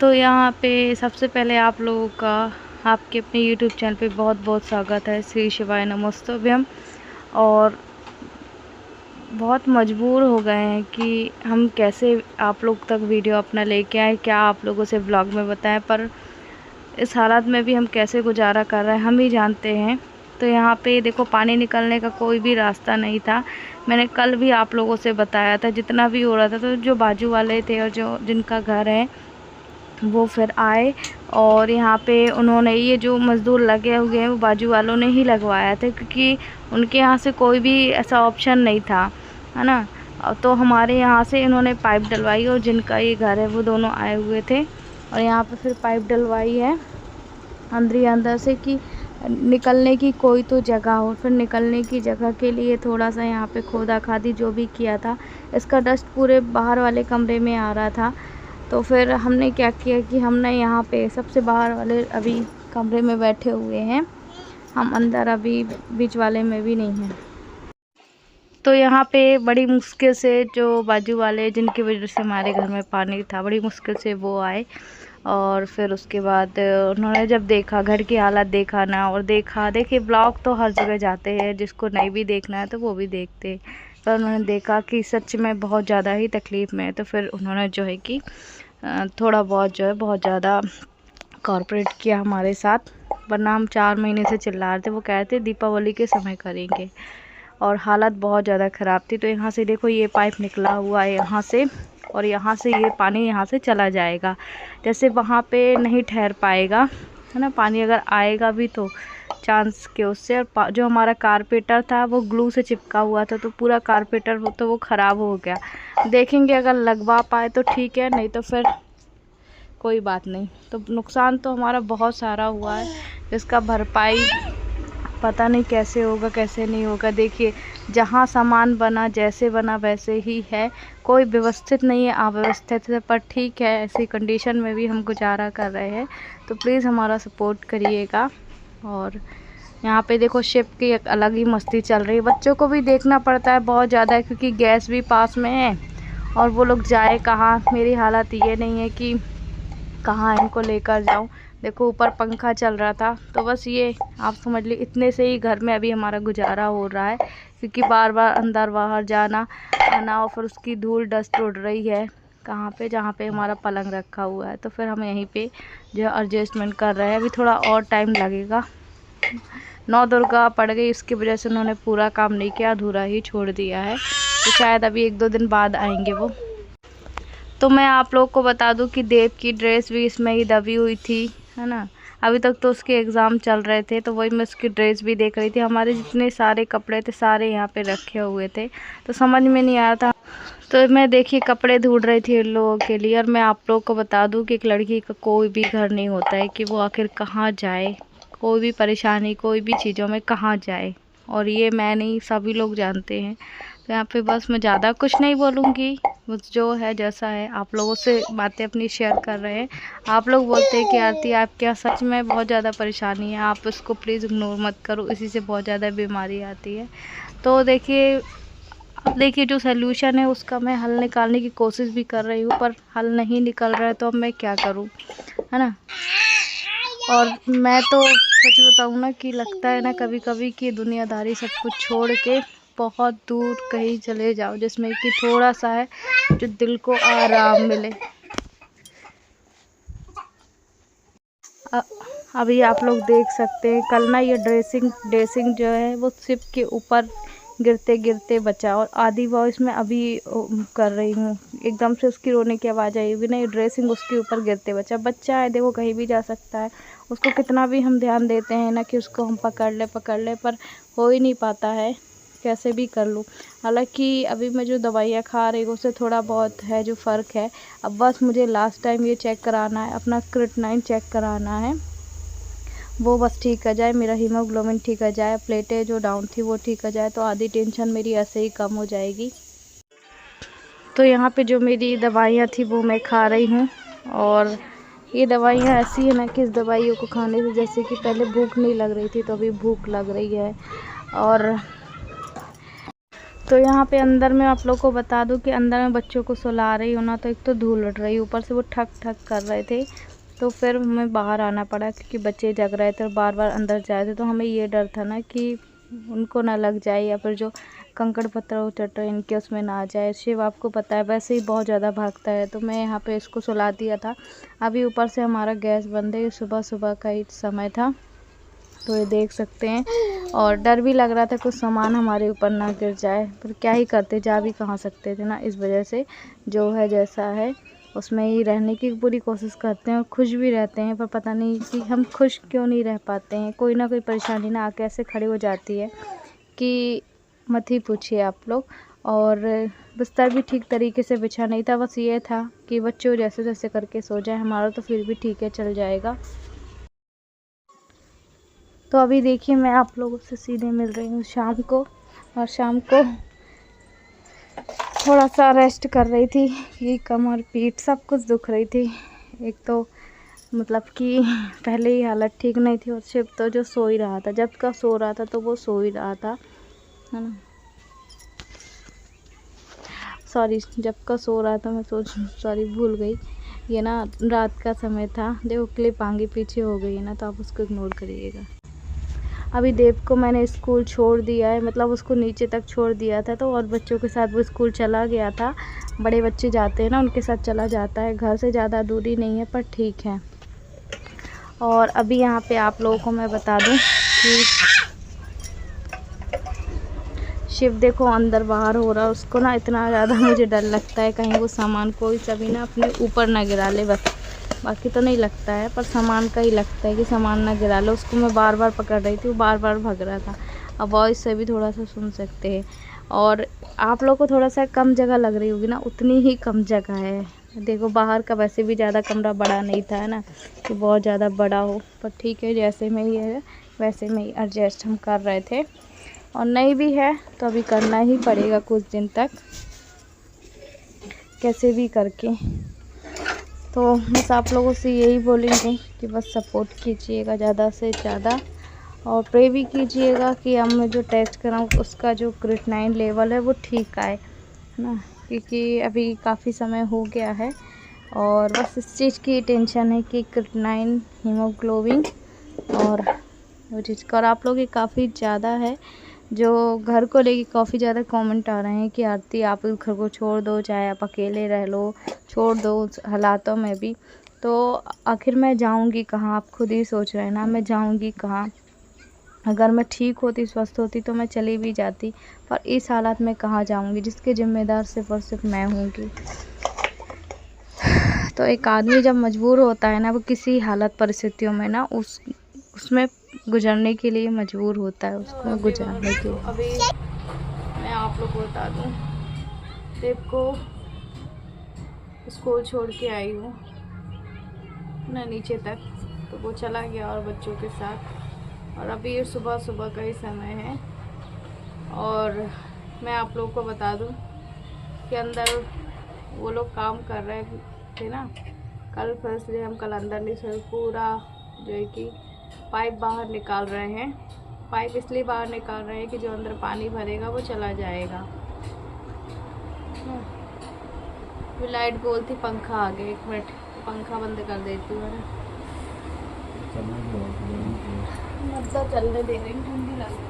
तो यहाँ पे सबसे पहले आप लोगों का आपके अपने यूट्यूब चैनल पे बहुत बहुत स्वागत है। श्री शिवाय नमोस्तुभ्यम। और बहुत मजबूर हो गए हैं कि हम कैसे आप लोग तक वीडियो अपना लेके आए, क्या आप लोगों से ब्लॉग में बताएं, पर इस हालात में भी हम कैसे गुजारा कर रहे हैं हम ही जानते हैं। तो यहाँ पे देखो, पानी निकलने का कोई भी रास्ता नहीं था। मैंने कल भी आप लोगों से बताया था, जितना भी हो रहा था। तो जो बाजू वाले थे और जो जिनका घर है वो फिर आए, और यहाँ पे उन्होंने ये जो मज़दूर लगे हुए हैं वो बाजू वालों ने ही लगवाया था, क्योंकि उनके यहाँ से कोई भी ऐसा ऑप्शन नहीं था, है ना। तो हमारे यहाँ से इन्होंने पाइप डलवाई, और जिनका ये घर है वो दोनों आए हुए थे, और यहाँ पे फिर पाइप डलवाई है अंदर से कि निकलने की कोई तो जगह हो। फिर निकलने की जगह के लिए थोड़ा सा यहाँ पे खोदा खादी जो भी किया था, इसका डस्ट पूरे बाहर वाले कमरे में आ रहा था। तो फिर हमने क्या किया कि हमने यहाँ पे सबसे बाहर वाले अभी कमरे में बैठे हुए हैं, हम अंदर अभी बीच वाले में भी नहीं हैं। तो यहाँ पे बड़ी मुश्किल से जो बाजू वाले जिनकी वजह से हमारे घर में पानी था, बड़ी मुश्किल से वो आए। और फिर उसके बाद उन्होंने जब देखा, घर की हालत देखा ना, और देखिए ब्लॉग तो हर जगह जाते हैं, जिसको नहीं भी देखना है तो वो भी देखते। पर उन्होंने देखा कि सच में बहुत ज़्यादा ही तकलीफ़ में है। तो फिर उन्होंने जो है कि थोड़ा बहुत जो है बहुत ज़्यादा कॉर्पोरेट किया हमारे साथ, वरना हम 4 महीने से चिल्ला रहे थे। वो कह रहे थे दीपावली के समय करेंगे, और हालत बहुत ज़्यादा ख़राब थी। तो यहाँ से देखो, ये पाइप निकला हुआ है यहाँ से, और यहाँ से ये पानी यहाँ से चला जाएगा। जैसे वहाँ पे नहीं ठहर पाएगा, है ना, पानी अगर आएगा भी तो चांस के उससे। और जो हमारा कारपेटर था वो ग्लू से चिपका हुआ था, तो पूरा कारपेटर तो वो ख़राब हो गया। देखेंगे अगर लगवा पाए तो ठीक है, नहीं तो फिर कोई बात नहीं। तो नुकसान तो हमारा बहुत सारा हुआ है, जिसका भरपाई पता नहीं कैसे होगा कैसे नहीं होगा। देखिए, जहाँ सामान बना जैसे बना वैसे ही है, कोई व्यवस्थित नहीं है, अव्यवस्थित है, पर ठीक है, ऐसी कंडीशन में भी हम गुजारा कर रहे हैं। तो प्लीज़ हमारा सपोर्ट करिएगा। और यहाँ पे देखो, शिप की एक अलग ही मस्ती चल रही है। बच्चों को भी देखना पड़ता है बहुत ज़्यादा, क्योंकि गैस भी पास में है, और वो लोग जाए कहाँ। मेरी हालत ये नहीं है कि कहाँ इनको लेकर जाऊँ। देखो, ऊपर पंखा चल रहा था, तो बस ये आप समझ ली, इतने से ही घर में अभी हमारा गुजारा हो रहा है, क्योंकि बार बार अंदर बाहर जाना आना, और फिर उसकी धूल डस्ट उड़ रही है कहाँ पे, जहाँ पे हमारा पलंग रखा हुआ है। तो फिर हम यहीं पे जो एडजस्टमेंट कर रहे हैं। अभी थोड़ा और टाइम लगेगा। 9 दुर्गा पड़ गई, इसकी वजह से उन्होंने पूरा काम नहीं किया, अधूरा ही छोड़ दिया है। तो शायद अभी 1-2 दिन बाद आएंगे वो। तो मैं आप लोग को बता दूं कि देव की ड्रेस भी इसमें ही दबी हुई थी, है ना। अभी तक तो उसके एग्ज़ाम चल रहे थे, तो वही मैं उसकी ड्रेस भी देख रही थी। हमारे जितने सारे कपड़े थे सारे यहाँ पे रखे हुए थे, तो समझ में नहीं आ रहा था। तो मैं देखिए कपड़े ढूंढ रही थी इन लोगों के लिए। और मैं आप लोग को बता दूं कि एक लड़की का कोई भी घर नहीं होता है कि वो आखिर कहाँ जाए, कोई भी परेशानी कोई भी चीज़ों में कहाँ जाए। और ये मैं नहीं, सभी लोग जानते हैं। तो यहाँ पे बस मैं ज़्यादा कुछ नहीं बोलूँगी, बस जो है जैसा है आप लोगों से बातें अपनी शेयर कर रहे हैं। आप लोग बोलते हैं कि आरती आप क्या, सच में बहुत ज़्यादा परेशानी है, आप इसको प्लीज़ इग्नोर मत करो, इसी से बहुत ज़्यादा बीमारी आती है। तो देखिए जो सल्यूशन है उसका मैं हल निकालने की कोशिश भी कर रही हूँ, पर हल नहीं निकल रहा है, तो अब मैं क्या करूँ, है ना। और मैं तो सच बताऊँ ना कि लगता है ना कभी कभी कि दुनियादारी सब कुछ छोड़ के बहुत दूर कहीं चले जाओ, जिसमें कि थोड़ा सा है जो दिल को आराम मिले। अभी आप लोग देख सकते हैं, कल ना ये ड्रेसिंग जो है वो शिप के ऊपर गिरते गिरते बचा, और आधी वॉइस में अभी कर रही हूँ, एकदम से उसकी रोने की आवाज़ आई भी नहीं, ड्रेसिंग उसके ऊपर गिरते बचा। बच्चा है, देखो कहीं भी जा सकता है, उसको कितना भी हम ध्यान देते हैं ना कि उसको हम पकड़ ले, पर हो ही नहीं पाता है, कैसे भी कर लूँ। हालांकि अभी मैं जो दवाइयाँ खा रही हूँ उससे थोड़ा बहुत है जो फ़र्क है। अब बस मुझे लास्ट टाइम ये चेक कराना है, अपना क्रिएटिनिन चेक कराना है, वो बस ठीक हो जाए, मेरा हीमोग्लोबिन ठीक हो जाए, प्लेटें जो डाउन थी वो ठीक हो जाए, तो आधी टेंशन मेरी ऐसे ही कम हो जाएगी। तो यहाँ पे जो मेरी दवाइयाँ थी वो मैं खा रही हूँ, और ये दवाइयाँ ऐसी है ना कि इस दवाइयों को खाने से जैसे कि पहले भूख नहीं लग रही थी तो अभी भूख लग रही है। और तो यहाँ पे अंदर में आप लोग को बता दूं कि अंदर में बच्चों को सुला रही हूँ ना, तो एक तो धूल उड़ रही, ऊपर से वो ठक ठक कर रहे थे, तो फिर हमें बाहर आना पड़ा क्योंकि बच्चे जग रहे थे और बार बार अंदर जा रहे थे। तो हमें ये डर था ना कि उनको ना लग जाए या फिर जो कंकड़ पत्थर उचट रहे इनके उसमें ना आ जाए। शिव आपको पता है वैसे ही बहुत ज़्यादा भागता है, तो मैं यहाँ पे इसको सुला दिया था। अभी ऊपर से हमारा गैस बंद है, सुबह सुबह का ही समय था, तो ये देख सकते हैं। और डर भी लग रहा था कुछ सामान हमारे ऊपर ना गिर जाए, पर क्या ही करते, जा भी कहाँ सकते थे ना। इस वजह से जो है जैसा है उसमें ही रहने की पूरी कोशिश करते हैं और खुश भी रहते हैं, पर पता नहीं कि हम खुश क्यों नहीं रह पाते हैं। कोई ना कोई परेशानी ना आके ऐसे खड़ी हो जाती है कि मत ही पूछिए आप लोग। और बिस्तर भी ठीक तरीके से बिछा नहीं था, बस ये था कि बच्चों जैसे जैसे करके सो जाए, हमारा तो फिर भी ठीक है, चल जाएगा। तो अभी देखिए मैं आप लोगों से सीधे मिल रही हूँ शाम को, और शाम को थोड़ा सा रेस्ट कर रही थी कि कमर पीठ सब कुछ दुख रही थी। एक तो मतलब कि पहले ही हालत ठीक नहीं थी, और शिव तो जो सो ही रहा था, जब का सो रहा था तो वो सो ही रहा था, है ना। सॉरी, जब का सो रहा था, मैं सॉरी भूल गई। ये ना रात का समय था, देखो क्लिप आगे पीछे हो गई है ना, तो आप उसको इग्नोर करिएगा। अभी देव को मैंने स्कूल छोड़ दिया है, मतलब उसको नीचे तक छोड़ दिया था, तो और बच्चों के साथ वो स्कूल चला गया था। बड़े बच्चे जाते हैं ना, उनके साथ चला जाता है, घर से ज़्यादा दूरी नहीं है, पर ठीक है। और अभी यहाँ पे आप लोगों को मैं बता दूँ कि शिव देखो अंदर बाहर हो रहा है, उसको ना इतना ज़्यादा मुझे डर लगता है कहीं वो सामान कोई सभी ना अपने ऊपर ना गिरा ले, बस बाकी तो नहीं लगता है, पर सामान का ही लगता है कि सामान ना गिरा लो। उसको मैं बार बार पकड़ रही थी, वो बार बार भाग रहा था। अब वॉइस से भी थोड़ा सा सुन सकते हैं। और आप लोग को थोड़ा सा कम जगह लग रही होगी ना, उतनी ही कम जगह है। देखो बाहर का वैसे भी ज़्यादा कमरा बड़ा नहीं था, है ना, कि बहुत ज़्यादा बड़ा हो, पर ठीक है जैसे में ही है वैसे में ही एडजस्ट हम कर रहे थे। और नहीं भी है तो अभी करना ही पड़ेगा कुछ दिन तक, कैसे भी करके। तो बस आप लोगों से यही बोलेंगे कि बस सपोर्ट कीजिएगा ज़्यादा से ज़्यादा, और प्रे भी कीजिएगा कि अब मैं जो टेस्ट कराऊँ उसका जो क्रिएटिनिन लेवल है वो ठीक आए, है ना, क्योंकि अभी काफ़ी समय हो गया है। और बस इस चीज़ की टेंशन है कि क्रिएटिनिन, हीमोग्लोबिन और वो चीज़ का। और आप लोग ये काफ़ी ज़्यादा है जो घर को लेके काफ़ी ज़्यादा कमेंट आ रहे हैं कि आरती आप इस घर को छोड़ दो, चाहे आप अकेले रह लो, छोड़ दो उस हालातों में भी। तो आखिर मैं जाऊंगी कहाँ, आप खुद ही सोच रहे हैं ना, मैं जाऊंगी कहाँ। अगर मैं ठीक होती, स्वस्थ होती तो मैं चली भी जाती, पर इस हालत में कहाँ जाऊंगी, जिसके ज़िम्मेदार सिर्फ और सिर्फ मैं हूँगी। तो एक आदमी जब मजबूर होता है ना, वो किसी हालत परिस्थितियों में ना उसमें गुजरने के लिए मजबूर होता है, उसको गुजरने के लिए। अभी मैं आप लोग को बता दूँ, देव को स्कूल छोड़ के आई हूँ ना नीचे तक, तो वो चला गया और बच्चों के साथ। और अभी ये सुबह सुबह का ही समय है। और मैं आप लोग को बता दूँ कि अंदर वो लोग काम कर रहे थे ना कल, फिर इसलिए हम कल अंदर नहीं सोए। पूरा जो है कि पाइप बाहर निकाल रहे हैं, पाइप इसलिए बाहर निकाल रहे हैं कि जो अंदर पानी भरेगा वो चला जाएगा। वो लाइट गोल थी, पंखा आ गया, 1 मिनट पंखा बंद कर देती हूँ, मतलब चलने दे रही, ठंडी लग